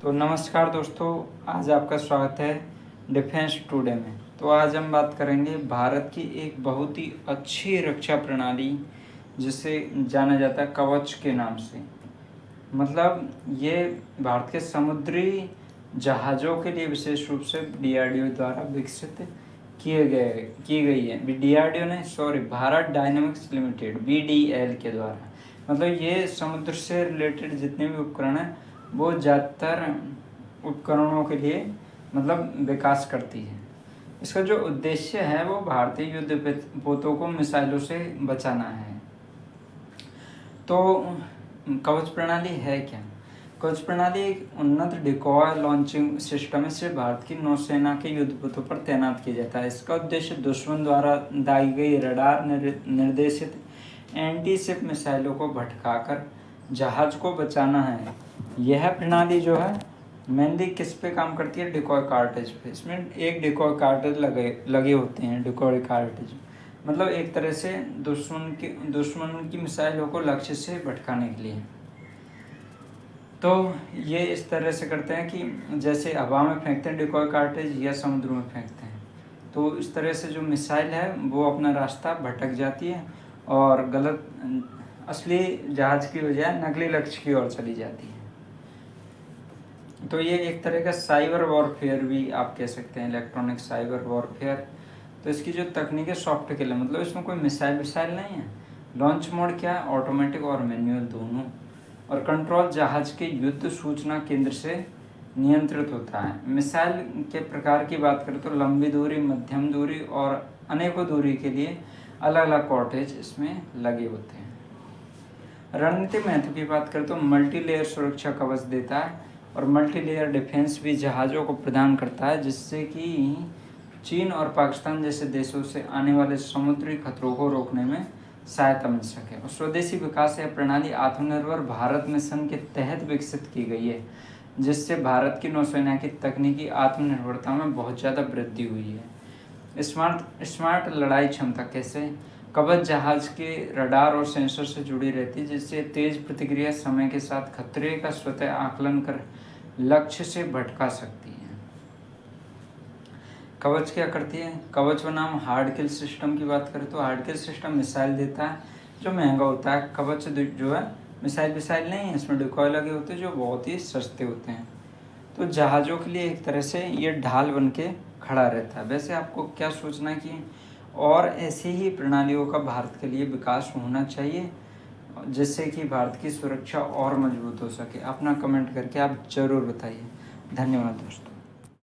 तो नमस्कार दोस्तों, आज आपका स्वागत है डिफेंस टुडे में। तो आज हम बात करेंगे भारत की एक बहुत ही अच्छी रक्षा प्रणाली जिसे जाना जाता है कवच के नाम से। मतलब ये भारत के समुद्री जहाज़ों के लिए विशेष रूप से डीआरडीओ द्वारा विकसित की गई है। डीआरडीओ ने भारत डायनेमिक्स लिमिटेड बीडीएल के द्वारा। मतलब ये समुद्र से रिलेटेड जितने भी उपकरण हैं वो ज़्यादातर उपकरणों के लिए मतलब विकास करती है। इसका जो उद्देश्य है वो भारतीय युद्धपोतों को मिसाइलों से बचाना है। तो कवच प्रणाली है क्या? कवच प्रणाली एक उन्नत डिकॉय लॉन्चिंग सिस्टम से भारत की नौसेना के युद्धपोतों पर तैनात किया जाता है। इसका उद्देश्य दुश्मन द्वारा दागी गई रडार निर्देशित एंटी शिप मिसाइलों को भटकाकर जहाज को बचाना है। यह प्रणाली जो है मेनली किस पे काम करती है? डिकॉय कार्टेज पे। इसमें एक डिकॉय कार्टेज लगे होते हैं। डिकॉय कार्टेज मतलब एक तरह से दुश्मन की मिसाइलों को लक्ष्य से भटकाने के लिए। तो ये इस तरह से करते हैं कि जैसे हवा में फेंकते हैं डिकॉय कार्टेज या समुद्र में फेंकते हैं, तो इस तरह से जो मिसाइल है वो अपना रास्ता भटक जाती है और गलत असली जहाज की बजाय नकली लक्ष्य की ओर चली जाती है। तो ये एक तरह का साइबर वॉरफेयर भी आप कह सकते हैं, इलेक्ट्रॉनिक साइबर वॉरफेयर। तो इसकी जो तकनीक है सॉफ्ट किल है, मतलब इसमें कोई मिसाइल नहीं है। लॉन्च मोड क्या है? ऑटोमेटिक और मैनुअल दोनों। और कंट्रोल जहाज के युद्ध सूचना केंद्र से नियंत्रित होता है। मिसाइल के प्रकार की बात करें तो लंबी दूरी, मध्यम दूरी और अनेकों दूरी के लिए अलग अलग कॉर्टेज इसमें लगे होते हैं। रणनीतिक महत्व की बात करें तो मल्टी लेयर सुरक्षा कवच देता है और मल्टी लेयर डिफेंस भी जहाज़ों को प्रदान करता है, जिससे कि चीन और पाकिस्तान जैसे देशों से आने वाले समुद्री खतरों को रोकने में सहायता मिल सके। और स्वदेशी विकास यह प्रणाली आत्मनिर्भर भारत मिशन के तहत विकसित की गई है, जिससे भारत की नौसेना की तकनीकी आत्मनिर्भरता में बहुत ज़्यादा वृद्धि हुई है। स्मार्ट लड़ाई क्षमता कैसे? कवच जहाज के रडार और सेंसर से जुड़ी रहती है, जिससे तेज प्रतिक्रिया समय के साथ खतरे का स्वतः आकलन कर लक्ष्य से भटका सकती है। कवच क्या करती है? कवच बनाम हार्ड किल सिस्टम की बात करें तो हार्ड किल सिस्टम मिसाइल देता है जो महंगा होता है। कवच जो है मिसाइल नहीं है, इसमें डिकॉय लगे होते हैं जो बहुत ही सस्ते होते हैं। तो जहाज़ों के लिए एक तरह से ये ढाल बन के खड़ा रहता है। वैसे आपको क्या सोचना है कि और ऐसी ही प्रणालियों का भारत के लिए विकास होना चाहिए, जिससे कि भारत की सुरक्षा और मजबूत हो सके? अपना कमेंट करके आप ज़रूर बताइए। धन्यवाद दोस्तों।